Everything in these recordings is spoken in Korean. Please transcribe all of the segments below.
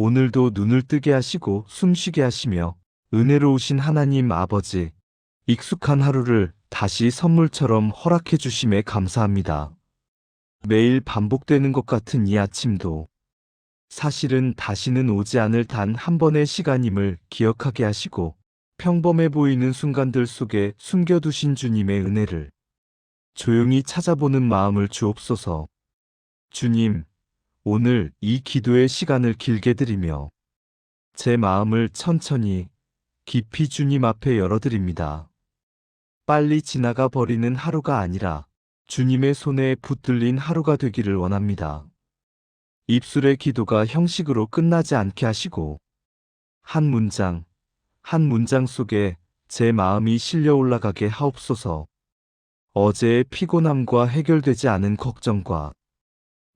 오늘도 눈을 뜨게 하시고 숨쉬게 하시며 은혜로우신 하나님 아버지, 익숙한 하루를 다시 선물처럼 허락해 주심에 감사합니다. 매일 반복되는 것 같은 이 아침도 사실은 다시는 오지 않을 단 한 번의 시간임을 기억하게 하시고 평범해 보이는 순간들 속에 숨겨두신 주님의 은혜를 조용히 찾아보는 마음을 주옵소서. 주님, 오늘 이 기도의 시간을 길게 드리며 제 마음을 천천히 깊이 주님 앞에 열어드립니다. 빨리 지나가 버리는 하루가 아니라 주님의 손에 붙들린 하루가 되기를 원합니다. 입술의 기도가 형식으로 끝나지 않게 하시고 한 문장, 한 문장 속에 제 마음이 실려 올라가게 하옵소서. 어제의 피곤함과 해결되지 않은 걱정과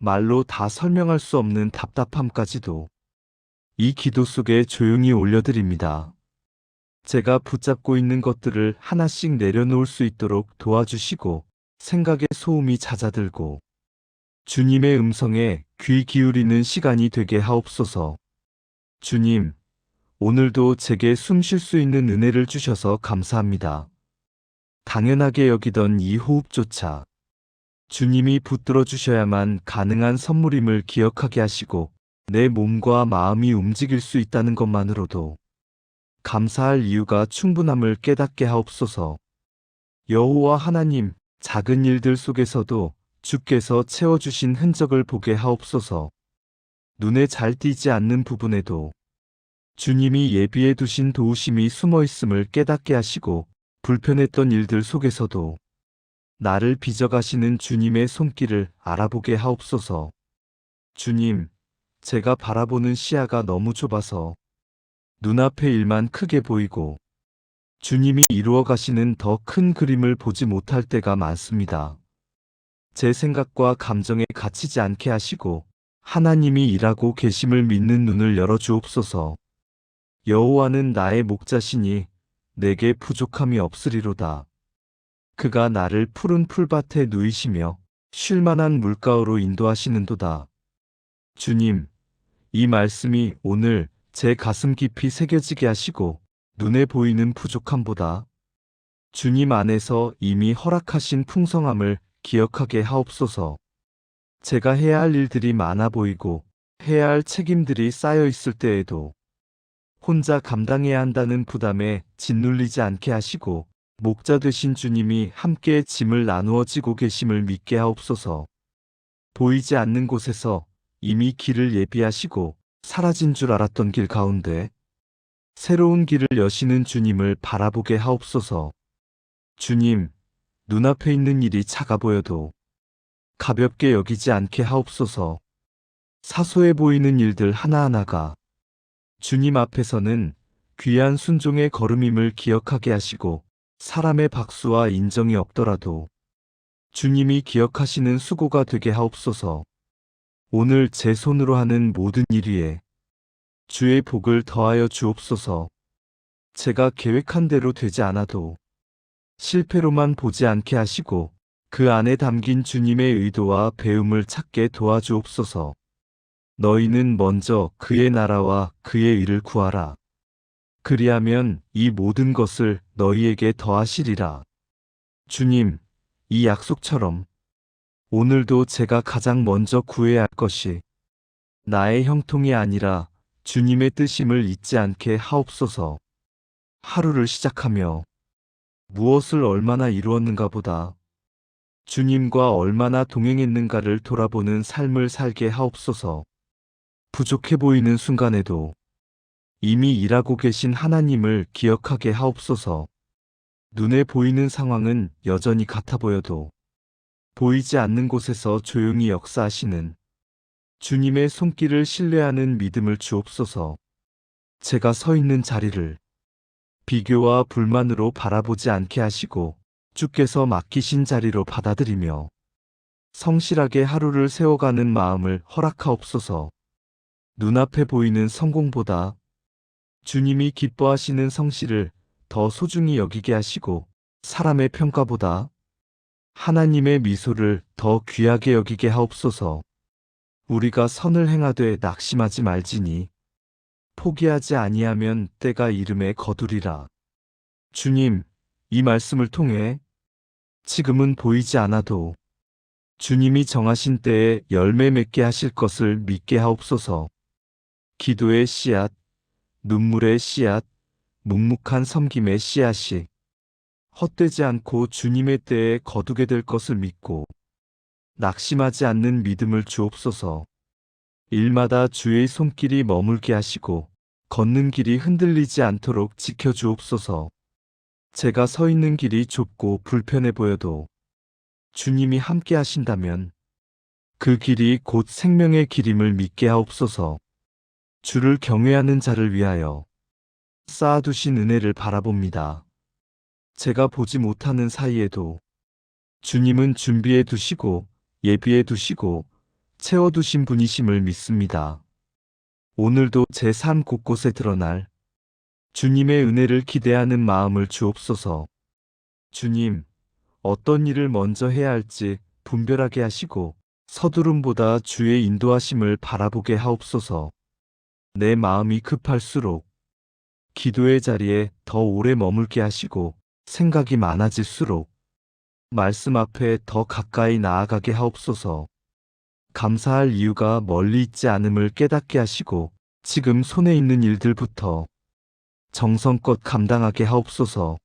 말로 다 설명할 수 없는 답답함까지도 이 기도 속에 조용히 올려드립니다. 제가 붙잡고 있는 것들을 하나씩 내려놓을 수 있도록 도와주시고 생각의 소음이 잦아들고 주님의 음성에 귀 기울이는 시간이 되게 하옵소서. 주님, 오늘도 제게 숨 쉴 수 있는 은혜를 주셔서 감사합니다. 당연하게 여기던 이 호흡조차 주님이 붙들어 주셔야만 가능한 선물임을 기억하게 하시고 내 몸과 마음이 움직일 수 있다는 것만으로도 감사할 이유가 충분함을 깨닫게 하옵소서. 여호와 하나님, 작은 일들 속에서도 주께서 채워주신 흔적을 보게 하옵소서. 눈에 잘 띄지 않는 부분에도 주님이 예비해 두신 도우심이 숨어 있음을 깨닫게 하시고 불편했던 일들 속에서도 나를 빚어가시는 주님의 손길을 알아보게 하옵소서. 주님, 제가 바라보는 시야가 너무 좁아서 눈앞의 일만 크게 보이고 주님이 이루어 가시는 더 큰 그림을 보지 못할 때가 많습니다. 제 생각과 감정에 갇히지 않게 하시고 하나님이 일하고 계심을 믿는 눈을 열어 주옵소서. 여호와는 나의 목자시니 내게 부족함이 없으리로다. 그가 나를 푸른 풀밭에 누이시며 쉴만한 물가로 인도하시는도다. 주님, 이 말씀이 오늘 제 가슴 깊이 새겨지게 하시고 눈에 보이는 부족함보다 주님 안에서 이미 허락하신 풍성함을 기억하게 하옵소서. 제가 해야 할 일들이 많아 보이고 해야 할 책임들이 쌓여 있을 때에도 혼자 감당해야 한다는 부담에 짓눌리지 않게 하시고 목자 되신 주님이 함께 짐을 나누어 지고 계심을 믿게 하옵소서. 보이지 않는 곳에서 이미 길을 예비하시고 사라진 줄 알았던 길 가운데 새로운 길을 여시는 주님을 바라보게 하옵소서. 주님, 눈앞에 있는 일이 작아 보여도 가볍게 여기지 않게 하옵소서. 사소해 보이는 일들 하나하나가 주님 앞에서는 귀한 순종의 걸음임을 기억하게 하시고 사람의 박수와 인정이 없더라도 주님이 기억하시는 수고가 되게 하옵소서. 오늘 제 손으로 하는 모든 일 위에 주의 복을 더하여 주옵소서. 제가 계획한 대로 되지 않아도 실패로만 보지 않게 하시고 그 안에 담긴 주님의 의도와 배움을 찾게 도와주옵소서. 너희는 먼저 그의 나라와 그의 의를 구하라. 그리하면 이 모든 것을 너희에게 더하시리라. 주님, 이 약속처럼 오늘도 제가 가장 먼저 구해야 할 것이 나의 형통이 아니라 주님의 뜻임을 잊지 않게 하옵소서. 하루를 시작하며 무엇을 얼마나 이루었는가 보다 주님과 얼마나 동행했는가를 돌아보는 삶을 살게 하옵소서. 부족해 보이는 순간에도 이미 일하고 계신 하나님을 기억하게 하옵소서. 눈에 보이는 상황은 여전히 같아 보여도 보이지 않는 곳에서 조용히 역사하시는 주님의 손길을 신뢰하는 믿음을 주옵소서. 제가 서 있는 자리를 비교와 불만으로 바라보지 않게 하시고 주께서 맡기신 자리로 받아들이며 성실하게 하루를 세워가는 마음을 허락하옵소서. 눈앞에 보이는 성공보다 주님이 기뻐하시는 성실을 더 소중히 여기게 하시고 사람의 평가보다 하나님의 미소를 더 귀하게 여기게 하옵소서. 우리가 선을 행하되 낙심하지 말지니 포기하지 아니하면 때가 이름에 거두리라. 주님, 이 말씀을 통해 지금은 보이지 않아도 주님이 정하신 때에 열매 맺게 하실 것을 믿게 하옵소서. 기도의 씨앗, 눈물의 씨앗, 묵묵한 섬김의 씨앗이 헛되지 않고 주님의 때에 거두게 될 것을 믿고 낙심하지 않는 믿음을 주옵소서. 일마다 주의 손길이 머물게 하시고 걷는 길이 흔들리지 않도록 지켜주옵소서. 제가 서 있는 길이 좁고 불편해 보여도 주님이 함께 하신다면 그 길이 곧 생명의 길임을 믿게 하옵소서. 주를 경외하는 자를 위하여 쌓아두신 은혜를 바라봅니다. 제가 보지 못하는 사이에도 주님은 준비해 두시고 예비해 두시고 채워두신 분이심을 믿습니다. 오늘도 제 삶 곳곳에 드러날 주님의 은혜를 기대하는 마음을 주옵소서. 주님, 어떤 일을 먼저 해야 할지 분별하게 하시고 서두름보다 주의 인도하심을 바라보게 하옵소서. 내 마음이 급할수록 기도의 자리에 더 오래 머물게 하시고 생각이 많아질수록 말씀 앞에 더 가까이 나아가게 하옵소서. 감사할 이유가 멀리 있지 않음을 깨닫게 하시고 지금 손에 있는 일들부터 정성껏 감당하게 하옵소서.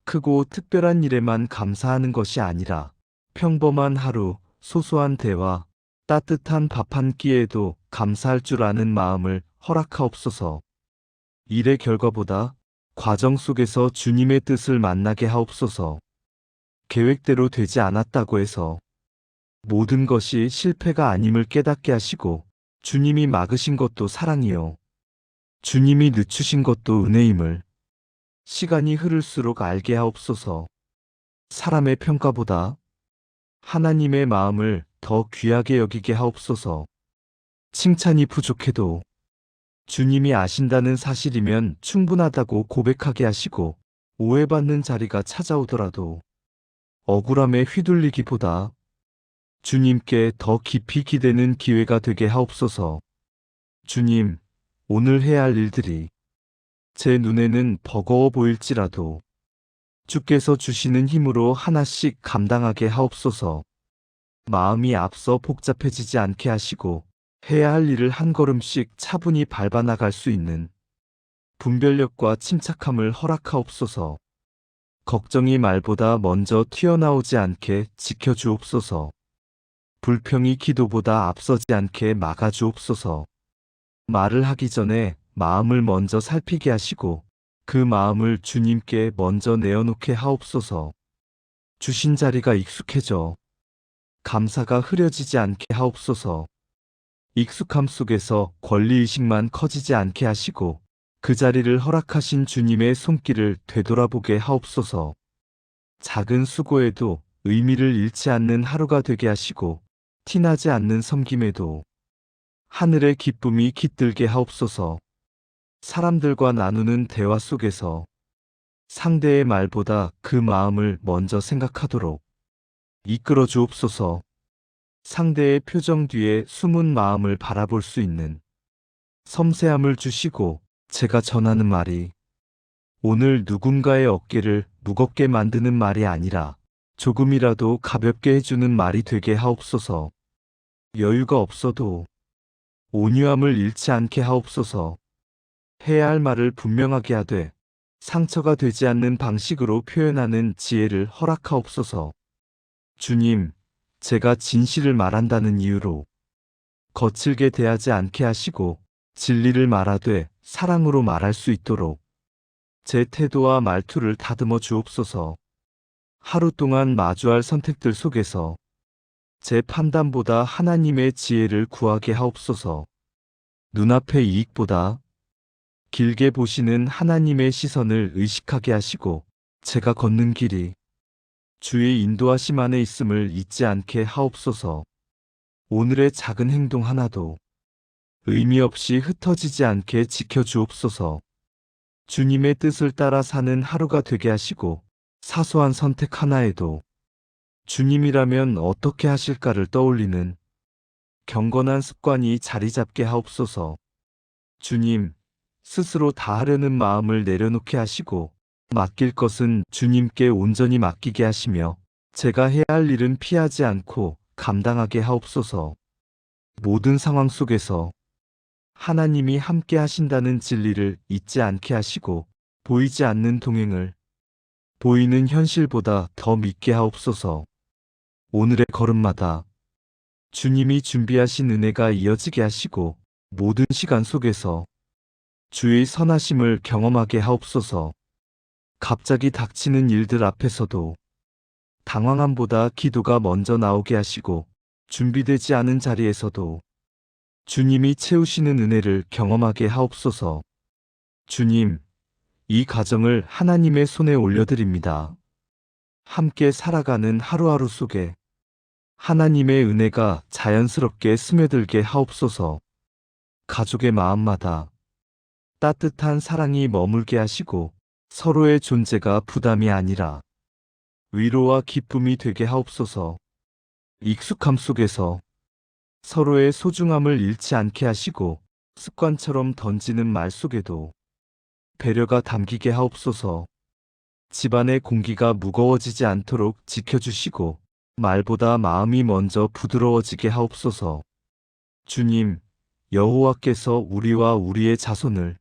크고 특별한 일에만 감사하는 것이 아니라 평범한 하루, 소소한 대화, 따뜻한 밥 한 끼에도 감사할 줄 아는 마음을 허락하옵소서. 일의 결과보다 과정 속에서 주님의 뜻을 만나게 하옵소서. 계획대로 되지 않았다고 해서 모든 것이 실패가 아님을 깨닫게 하시고 주님이 막으신 것도 사랑이요. 주님이 늦추신 것도 은혜임을 시간이 흐를수록 알게 하옵소서. 사람의 평가보다 하나님의 마음을 더 귀하게 여기게 하옵소서. 칭찬이 부족해도 주님이 아신다는 사실이면 충분하다고 고백하게 하시고 오해받는 자리가 찾아오더라도 억울함에 휘둘리기보다 주님께 더 깊이 기대는 기회가 되게 하옵소서. 주님, 오늘 해야 할 일들이 제 눈에는 버거워 보일지라도 주께서 주시는 힘으로 하나씩 감당하게 하옵소서. 마음이 앞서 복잡해지지 않게 하시고 해야 할 일을 한 걸음씩 차분히 밟아 나갈 수 있는 분별력과 침착함을 허락하옵소서. 걱정이 말보다 먼저 튀어나오지 않게 지켜주옵소서. 불평이 기도보다 앞서지 않게 막아주옵소서. 말을 하기 전에 마음을 먼저 살피게 하시고 그 마음을 주님께 먼저 내어놓게 하옵소서. 주신 자리가 익숙해져 감사가 흐려지지 않게 하옵소서. 익숙함 속에서 권리의식만 커지지 않게 하시고 그 자리를 허락하신 주님의 손길을 되돌아보게 하옵소서. 작은 수고에도 의미를 잃지 않는 하루가 되게 하시고 티나지 않는 섬김에도 하늘의 기쁨이 깃들게 하옵소서. 사람들과 나누는 대화 속에서 상대의 말보다 그 마음을 먼저 생각하도록 이끌어 주옵소서. 상대의 표정 뒤에 숨은 마음을 바라볼 수 있는 섬세함을 주시고 제가 전하는 말이 오늘 누군가의 어깨를 무겁게 만드는 말이 아니라 조금이라도 가볍게 해주는 말이 되게 하옵소서. 여유가 없어도 온유함을 잃지 않게 하옵소서. 해야 할 말을 분명하게 하되 상처가 되지 않는 방식으로 표현하는 지혜를 허락하옵소서. 주님, 제가 진실을 말한다는 이유로 거칠게 대하지 않게 하시고 진리를 말하되 사랑으로 말할 수 있도록 제 태도와 말투를 다듬어 주옵소서. 하루 동안 마주할 선택들 속에서 제 판단보다 하나님의 지혜를 구하게 하옵소서. 눈앞의 이익보다 길게 보시는 하나님의 시선을 의식하게 하시고 제가 걷는 길이 주의 인도하심 안에 있음을 잊지 않게 하옵소서. 오늘의 작은 행동 하나도 의미 없이 흩어지지 않게 지켜주옵소서. 주님의 뜻을 따라 사는 하루가 되게 하시고 사소한 선택 하나에도 주님이라면 어떻게 하실까를 떠올리는 경건한 습관이 자리 잡게 하옵소서. 주님, 스스로 다 하려는 마음을 내려놓게 하시고 맡길 것은 주님께 온전히 맡기게 하시며 제가 해야 할 일은 피하지 않고 감당하게 하옵소서. 모든 상황 속에서 하나님이 함께 하신다는 진리를 잊지 않게 하시고 보이지 않는 동행을 보이는 현실보다 더 믿게 하옵소서. 오늘의 걸음마다 주님이 준비하신 은혜가 이어지게 하시고 모든 시간 속에서 주의 선하심을 경험하게 하옵소서. 갑자기 닥치는 일들 앞에서도 당황함보다 기도가 먼저 나오게 하시고 준비되지 않은 자리에서도 주님이 채우시는 은혜를 경험하게 하옵소서. 주님, 이 가정을 하나님의 손에 올려드립니다. 함께 살아가는 하루하루 속에 하나님의 은혜가 자연스럽게 스며들게 하옵소서. 가족의 마음마다 따뜻한 사랑이 머물게 하시고 서로의 존재가 부담이 아니라 위로와 기쁨이 되게 하옵소서. 익숙함 속에서 서로의 소중함을 잃지 않게 하시고 습관처럼 던지는 말 속에도 배려가 담기게 하옵소서. 집안의 공기가 무거워지지 않도록 지켜주시고 말보다 마음이 먼저 부드러워지게 하옵소서. 주님, 여호와께서 우리와 우리의 자손을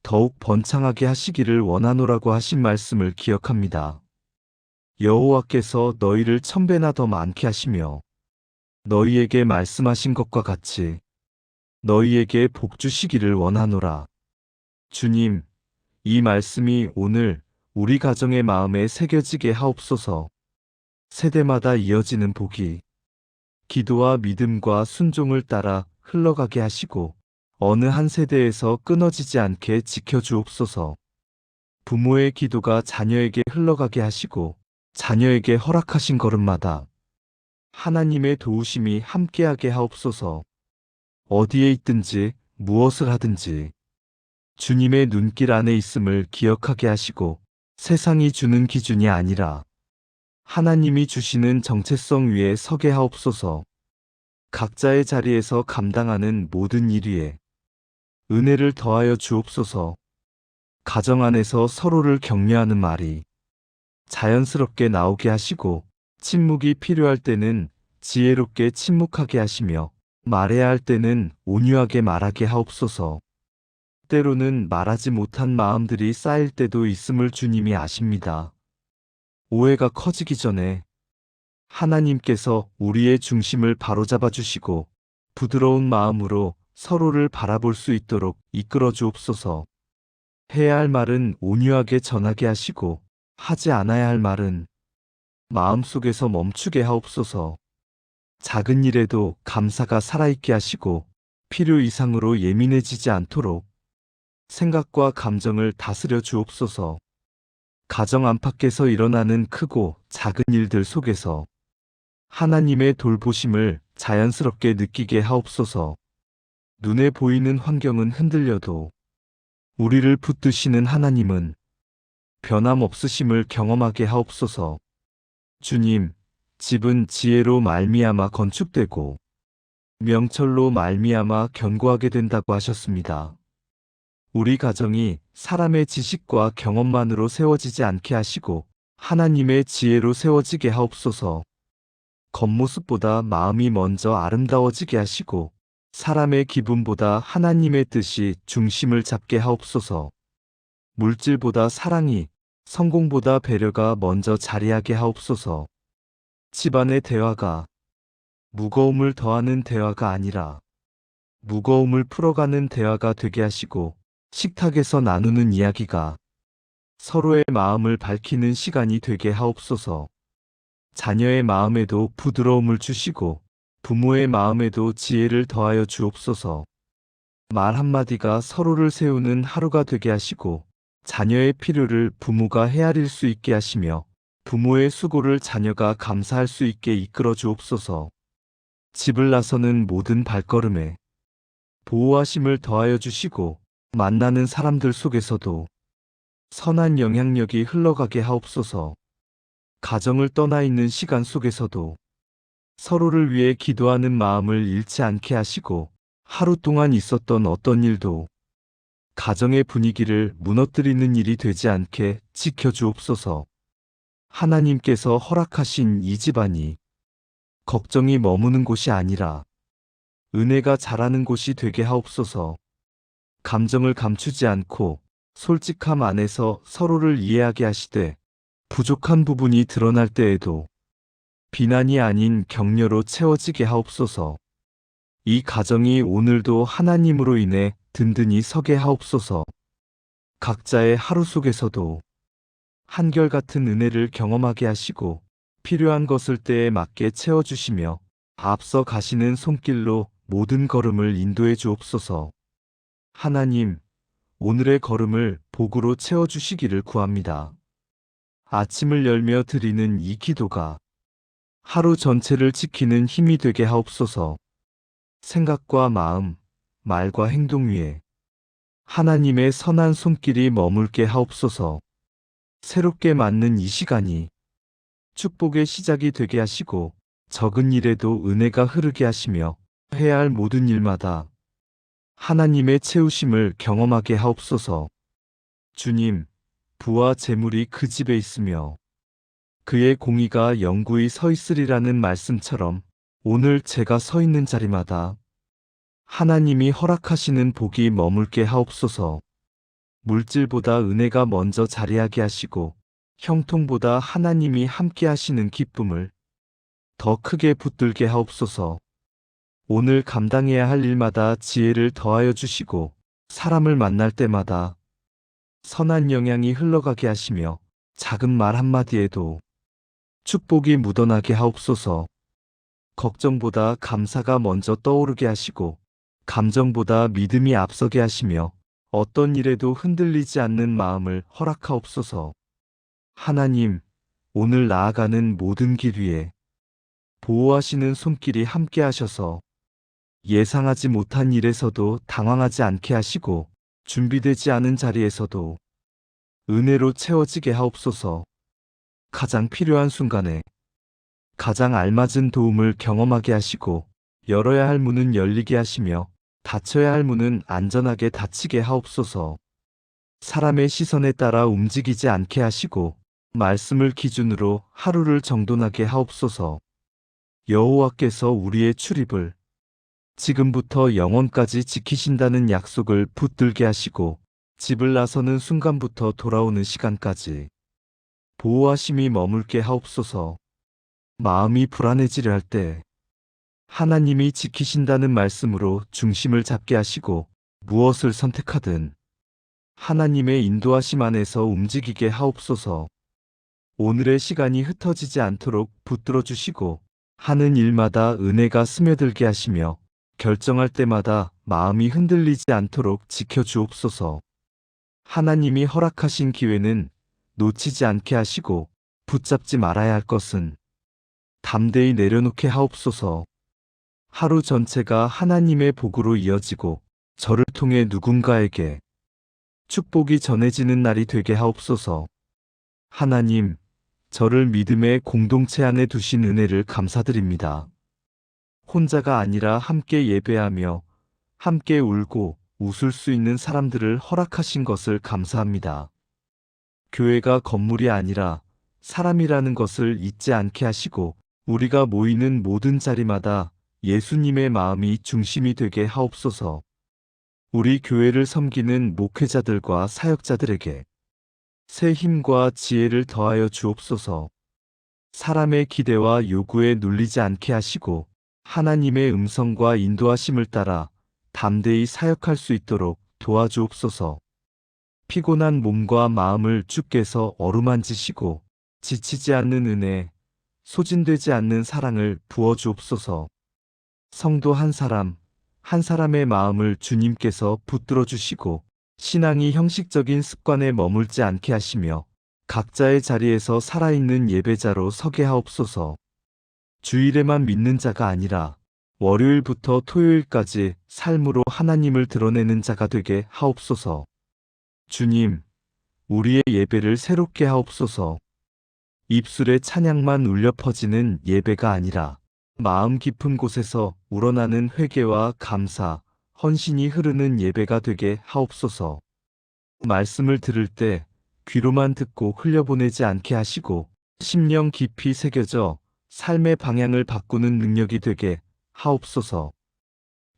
더욱 번창하게 하시기를 원하노라고 하신 말씀을 기억합니다. 여호와께서 너희를 1000배나 더 많게 하시며 너희에게 말씀하신 것과 같이 너희에게 복 주시기를 원하노라. 주님, 이 말씀이 오늘 우리 가정의 마음에 새겨지게 하옵소서. 세대마다 이어지는 복이 기도와 믿음과 순종을 따라 흘러가게 하시고 어느 한 세대에서 끊어지지 않게 지켜주옵소서. 부모의 기도가 자녀에게 흘러가게 하시고 자녀에게 허락하신 걸음마다 하나님의 도우심이 함께하게 하옵소서. 어디에 있든지 무엇을 하든지 주님의 눈길 안에 있음을 기억하게 하시고 세상이 주는 기준이 아니라 하나님이 주시는 정체성 위에 서게 하옵소서. 각자의 자리에서 감당하는 모든 일 위에 은혜를 더하여 주옵소서. 가정 안에서 서로를 격려하는 말이 자연스럽게 나오게 하시고 침묵이 필요할 때는 지혜롭게 침묵하게 하시며 말해야 할 때는 온유하게 말하게 하옵소서. 때로는 말하지 못한 마음들이 쌓일 때도 있음을 주님이 아십니다. 오해가 커지기 전에 하나님께서 우리의 중심을 바로잡아 주시고 부드러운 마음으로 서로를 바라볼 수 있도록 이끌어 주옵소서. 해야 할 말은 온유하게 전하게 하시고 하지 않아야 할 말은 마음속에서 멈추게 하옵소서. 작은 일에도 감사가 살아있게 하시고 필요 이상으로 예민해지지 않도록 생각과 감정을 다스려 주옵소서. 가정 안팎에서 일어나는 크고 작은 일들 속에서 하나님의 돌보심을 자연스럽게 느끼게 하옵소서. 눈에 보이는 환경은 흔들려도 우리를 붙드시는 하나님은 변함없으심을 경험하게 하옵소서. 주님, 집은 지혜로 말미암아 건축되고 명철로 말미암아 견고하게 된다고 하셨습니다. 우리 가정이 사람의 지식과 경험만으로 세워지지 않게 하시고 하나님의 지혜로 세워지게 하옵소서. 겉모습보다 마음이 먼저 아름다워지게 하시고 사람의 기분보다 하나님의 뜻이 중심을 잡게 하옵소서. 물질보다 사랑이, 성공보다 배려가 먼저 자리하게 하옵소서. 집안의 대화가 무거움을 더하는 대화가 아니라 무거움을 풀어가는 대화가 되게 하시고 식탁에서 나누는 이야기가 서로의 마음을 밝히는 시간이 되게 하옵소서. 자녀의 마음에도 부드러움을 주시고 부모의 마음에도 지혜를 더하여 주옵소서. 말 한마디가 서로를 세우는 하루가 되게 하시고 자녀의 필요를 부모가 헤아릴 수 있게 하시며 부모의 수고를 자녀가 감사할 수 있게 이끌어 주옵소서. 집을 나서는 모든 발걸음에 보호하심을 더하여 주시고 만나는 사람들 속에서도 선한 영향력이 흘러가게 하옵소서. 가정을 떠나 있는 시간 속에서도 서로를 위해 기도하는 마음을 잃지 않게 하시고 하루 동안 있었던 어떤 일도 가정의 분위기를 무너뜨리는 일이 되지 않게 지켜주옵소서. 하나님께서 허락하신 이 집안이 걱정이 머무는 곳이 아니라 은혜가 자라는 곳이 되게 하옵소서. 감정을 감추지 않고 솔직함 안에서 서로를 이해하게 하시되 부족한 부분이 드러날 때에도 비난이 아닌 격려로 채워지게 하옵소서. 이 가정이 오늘도 하나님으로 인해 든든히 서게 하옵소서. 각자의 하루 속에서도 한결같은 은혜를 경험하게 하시고 필요한 것을 때에 맞게 채워주시며 앞서 가시는 손길로 모든 걸음을 인도해 주옵소서. 하나님, 오늘의 걸음을 복으로 채워주시기를 구합니다. 아침을 열며 드리는 이 기도가 하루 전체를 지키는 힘이 되게 하옵소서. 생각과 마음, 말과 행동 위에 하나님의 선한 손길이 머물게 하옵소서. 새롭게 맞는 이 시간이 축복의 시작이 되게 하시고 적은 일에도 은혜가 흐르게 하시며 해야 할 모든 일마다 하나님의 채우심을 경험하게 하옵소서. 주님, 부와 재물이 그 집에 있으며 그의 공의가 영구히 서 있으리라는 말씀처럼 오늘 제가 서 있는 자리마다 하나님이 허락하시는 복이 머물게 하옵소서. 물질보다 은혜가 먼저 자리하게 하시고 형통보다 하나님이 함께 하시는 기쁨을 더 크게 붙들게 하옵소서. 오늘 감당해야 할 일마다 지혜를 더하여 주시고 사람을 만날 때마다 선한 영향이 흘러가게 하시며 작은 말 한마디에도 축복이 묻어나게 하옵소서. 걱정보다 감사가 먼저 떠오르게 하시고 감정보다 믿음이 앞서게 하시며 어떤 일에도 흔들리지 않는 마음을 허락하옵소서. 하나님, 오늘 나아가는 모든 길 위에 보호하시는 손길이 함께 하셔서 예상하지 못한 일에서도 당황하지 않게 하시고 준비되지 않은 자리에서도 은혜로 채워지게 하옵소서. 가장 필요한 순간에 가장 알맞은 도움을 경험하게 하시고 열어야 할 문은 열리게 하시며 닫혀야 할 문은 안전하게 닫히게 하옵소서. 사람의 시선에 따라 움직이지 않게 하시고 말씀을 기준으로 하루를 정돈하게 하옵소서. 여호와께서 우리의 출입을 지금부터 영원까지 지키신다는 약속을 붙들게 하시고 집을 나서는 순간부터 돌아오는 시간까지 보호하심이 머물게 하옵소서. 마음이 불안해지려 할 때 하나님이 지키신다는 말씀으로 중심을 잡게 하시고 무엇을 선택하든 하나님의 인도하심 안에서 움직이게 하옵소서. 오늘의 시간이 흩어지지 않도록 붙들어 주시고 하는 일마다 은혜가 스며들게 하시며 결정할 때마다 마음이 흔들리지 않도록 지켜주옵소서. 하나님이 허락하신 기회는 놓치지 않게 하시고 붙잡지 말아야 할 것은 담대히 내려놓게 하옵소서. 하루 전체가 하나님의 복으로 이어지고 저를 통해 누군가에게 축복이 전해지는 날이 되게 하옵소서. 하나님, 저를 믿음의 공동체 안에 두신 은혜를 감사드립니다. 혼자가 아니라 함께 예배하며 함께 울고 웃을 수 있는 사람들을 허락하신 것을 감사합니다. 교회가 건물이 아니라 사람이라는 것을 잊지 않게 하시고 우리가 모이는 모든 자리마다 예수님의 마음이 중심이 되게 하옵소서. 우리 교회를 섬기는 목회자들과 사역자들에게 새 힘과 지혜를 더하여 주옵소서. 사람의 기대와 요구에 눌리지 않게 하시고 하나님의 음성과 인도하심을 따라 담대히 사역할 수 있도록 도와주옵소서. 피곤한 몸과 마음을 주께서 어루만지시고 지치지 않는 은혜, 소진되지 않는 사랑을 부어주옵소서. 성도 한 사람, 한 사람의 마음을 주님께서 붙들어 주시고 신앙이 형식적인 습관에 머물지 않게 하시며 각자의 자리에서 살아있는 예배자로 서게 하옵소서. 주일에만 믿는 자가 아니라 월요일부터 토요일까지 삶으로 하나님을 드러내는 자가 되게 하옵소서. 주님, 우리의 예배를 새롭게 하옵소서. 입술에 찬양만 울려 퍼지는 예배가 아니라 마음 깊은 곳에서 우러나는 회개와 감사, 헌신이 흐르는 예배가 되게 하옵소서. 말씀을 들을 때 귀로만 듣고 흘려보내지 않게 하시고 심령 깊이 새겨져 삶의 방향을 바꾸는 능력이 되게 하옵소서.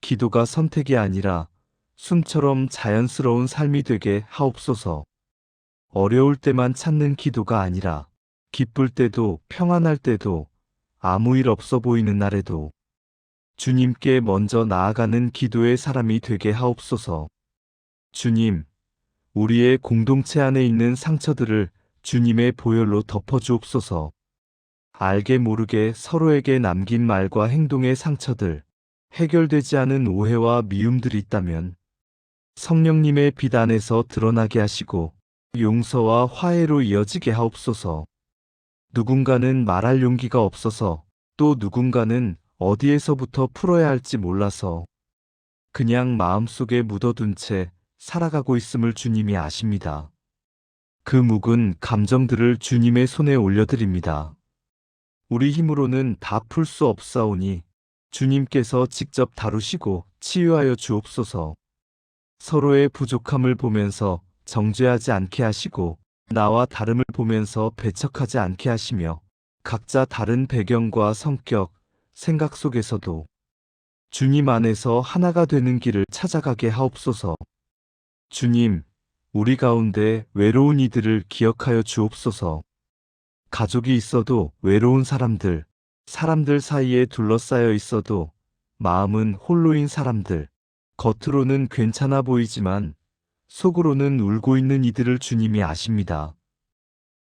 기도가 선택이 아니라 숨처럼 자연스러운 삶이 되게 하옵소서. 어려울 때만 찾는 기도가 아니라 기쁠 때도 평안할 때도 아무 일 없어 보이는 날에도 주님께 먼저 나아가는 기도의 사람이 되게 하옵소서. 주님, 우리의 공동체 안에 있는 상처들을 주님의 보혈로 덮어주옵소서. 알게 모르게 서로에게 남긴 말과 행동의 상처들, 해결되지 않은 오해와 미움들이 있다면 성령님의 빛 안에서 드러나게 하시고 용서와 화해로 이어지게 하옵소서. 누군가는 말할 용기가 없어서 또 누군가는 어디에서부터 풀어야 할지 몰라서 그냥 마음속에 묻어둔 채 살아가고 있음을 주님이 아십니다. 그 묵은 감정들을 주님의 손에 올려드립니다. 우리 힘으로는 다 풀 수 없사오니 주님께서 직접 다루시고 치유하여 주옵소서. 서로의 부족함을 보면서 정죄하지 않게 하시고 나와 다름을 보면서 배척하지 않게 하시며 각자 다른 배경과 성격, 생각 속에서도 주님 안에서 하나가 되는 길을 찾아가게 하옵소서. 주님, 우리 가운데 외로운 이들을 기억하여 주옵소서. 가족이 있어도 외로운 사람들, 사람들 사이에 둘러싸여 있어도 마음은 홀로인 사람들, 겉으로는 괜찮아 보이지만 속으로는 울고 있는 이들을 주님이 아십니다.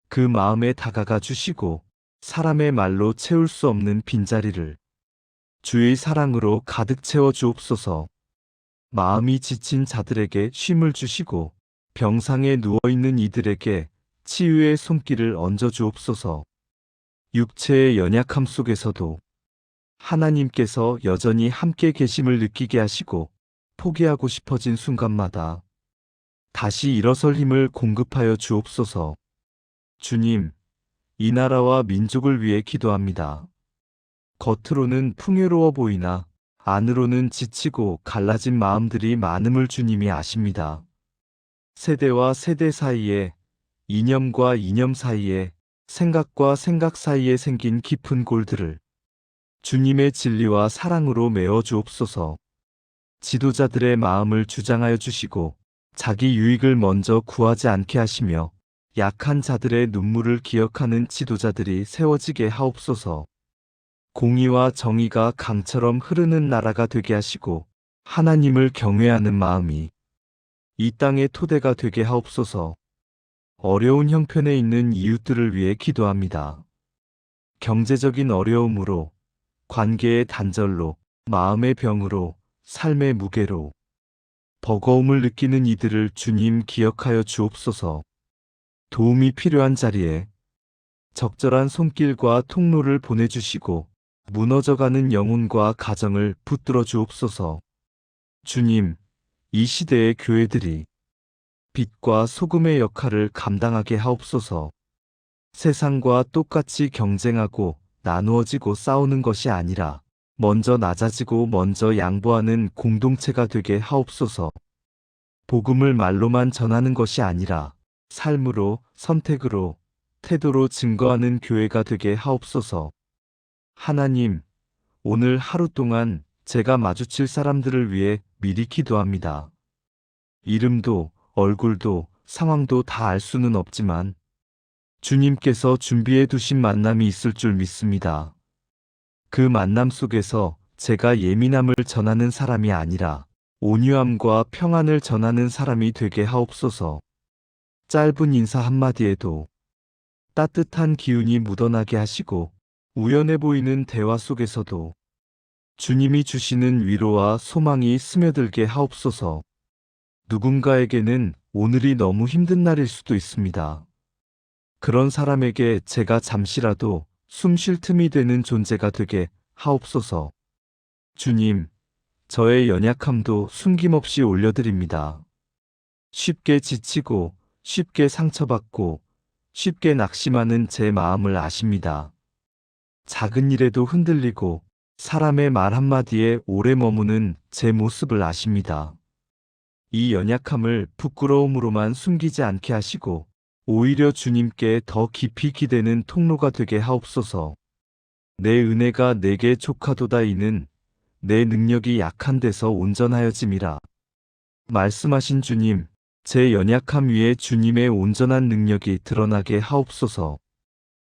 그 마음에 다가가 주시고 사람의 말로 채울 수 없는 빈자리를 주의 사랑으로 가득 채워 주옵소서. 마음이 지친 자들에게 쉼을 주시고 병상에 누워있는 이들에게 치유의 손길을 얹어 주옵소서. 육체의 연약함 속에서도 하나님께서 여전히 함께 계심을 느끼게 하시고 포기하고 싶어진 순간마다 다시 일어설 힘을 공급하여 주옵소서. 주님, 이 나라와 민족을 위해 기도합니다. 겉으로는 풍요로워 보이나 안으로는 지치고 갈라진 마음들이 많음을 주님이 아십니다. 세대와 세대 사이에, 이념과 이념 사이에, 생각과 생각 사이에 생긴 깊은 골들을 주님의 진리와 사랑으로 메워 주옵소서. 지도자들의 마음을 주장하여 주시고 자기 유익을 먼저 구하지 않게 하시며 약한 자들의 눈물을 기억하는 지도자들이 세워지게 하옵소서. 공의와 정의가 강처럼 흐르는 나라가 되게 하시고 하나님을 경외하는 마음이 이 땅의 토대가 되게 하옵소서. 어려운 형편에 있는 이웃들을 위해 기도합니다. 경제적인 어려움으로, 관계의 단절로, 마음의 병으로, 삶의 무게로 버거움을 느끼는 이들을 주님 기억하여 주옵소서. 도움이 필요한 자리에 적절한 손길과 통로를 보내주시고 무너져가는 영혼과 가정을 붙들어 주옵소서. 주님, 이 시대의 교회들이 빛과 소금의 역할을 감당하게 하옵소서. 세상과 똑같이 경쟁하고 나누어지고 싸우는 것이 아니라 먼저 낮아지고 먼저 양보하는 공동체가 되게 하옵소서. 복음을 말로만 전하는 것이 아니라 삶으로, 선택으로, 태도로 증거하는 교회가 되게 하옵소서. 하나님, 오늘 하루 동안 제가 마주칠 사람들을 위해 미리 기도합니다. 이름도, 얼굴도, 상황도 다 알 수는 없지만 주님께서 준비해 두신 만남이 있을 줄 믿습니다. 그 만남 속에서 제가 예민함을 전하는 사람이 아니라 온유함과 평안을 전하는 사람이 되게 하옵소서. 짧은 인사 한마디에도 따뜻한 기운이 묻어나게 하시고 우연해 보이는 대화 속에서도 주님이 주시는 위로와 소망이 스며들게 하옵소서. 누군가에게는 오늘이 너무 힘든 날일 수도 있습니다. 그런 사람에게 제가 잠시라도 숨 쉴 틈이 되는 존재가 되게 하옵소서. 주님, 저의 연약함도 숨김없이 올려드립니다. 쉽게 지치고 쉽게 상처받고 쉽게 낙심하는 제 마음을 아십니다. 작은 일에도 흔들리고 사람의 말 한마디에 오래 머무는 제 모습을 아십니다. 이 연약함을 부끄러움으로만 숨기지 않게 하시고 오히려 주님께 더 깊이 기대는 통로가 되게 하옵소서. 내 은혜가 내게 족하도다. 이는 내 능력이 약한 데서 온전하여짐이라. 말씀하신 주님, 제 연약함 위에 주님의 온전한 능력이 드러나게 하옵소서.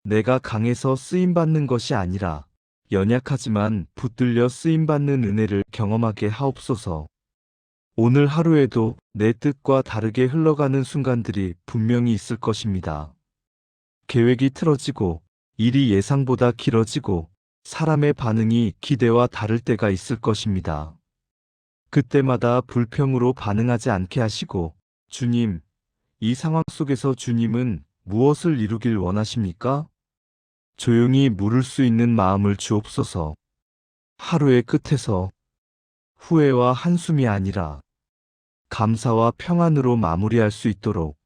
내가 강해서 쓰임받는 것이 아니라 연약하지만 붙들려 쓰임받는 은혜를 경험하게 하옵소서. 오늘 하루에도 내 뜻과 다르게 흘러가는 순간들이 분명히 있을 것입니다. 계획이 틀어지고 일이 예상보다 길어지고 사람의 반응이 기대와 다를 때가 있을 것입니다. 그때마다 불평으로 반응하지 않게 하시고, 주님, 이 상황 속에서 주님은 무엇을 이루길 원하십니까? 조용히 물을 수 있는 마음을 주옵소서. 하루의 끝에서 후회와 한숨이 아니라 감사와 평안으로 마무리할 수 있도록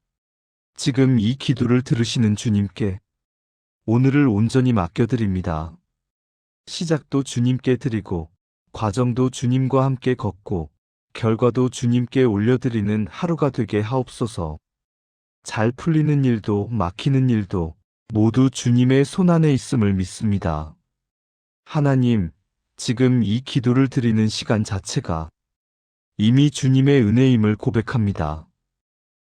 지금 이 기도를 들으시는 주님께 오늘을 온전히 맡겨드립니다. 시작도 주님께 드리고 과정도 주님과 함께 걷고 결과도 주님께 올려드리는 하루가 되게 하옵소서. 잘 풀리는 일도 막히는 일도 모두 주님의 손안에 있음을 믿습니다. 하나님, 지금 이 기도를 드리는 시간 자체가 이미 주님의 은혜임을 고백합니다.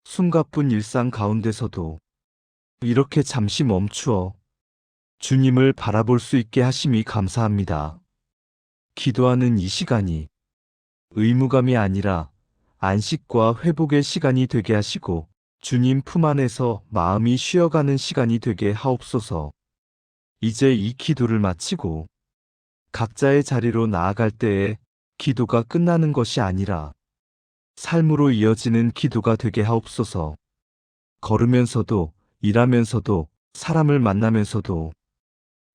숨가쁜 일상 가운데서도 이렇게 잠시 멈추어 주님을 바라볼 수 있게 하심이 감사합니다. 기도하는 이 시간이 의무감이 아니라 안식과 회복의 시간이 되게 하시고 주님 품 안에서 마음이 쉬어가는 시간이 되게 하옵소서. 이제 이 기도를 마치고 각자의 자리로 나아갈 때에 기도가 끝나는 것이 아니라 삶으로 이어지는 기도가 되게 하옵소서. 걸으면서도 일하면서도 사람을 만나면서도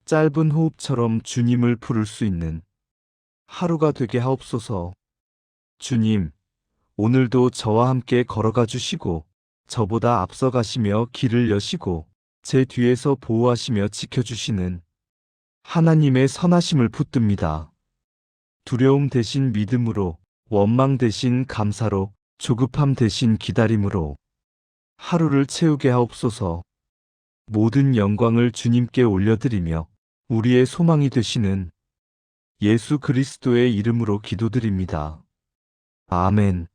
짧은 호흡처럼 주님을 부를 수 있는 하루가 되게 하옵소서. 주님, 오늘도 저와 함께 걸어가 주시고 저보다 앞서가시며 길을 여시고 제 뒤에서 보호하시며 지켜주시는 하나님의 선하심을 붙듭니다. 두려움 대신 믿음으로, 원망 대신 감사로, 조급함 대신 기다림으로 하루를 채우게 하옵소서. 모든 영광을 주님께 올려드리며 우리의 소망이 되시는 예수 그리스도의 이름으로 기도드립니다. 아멘.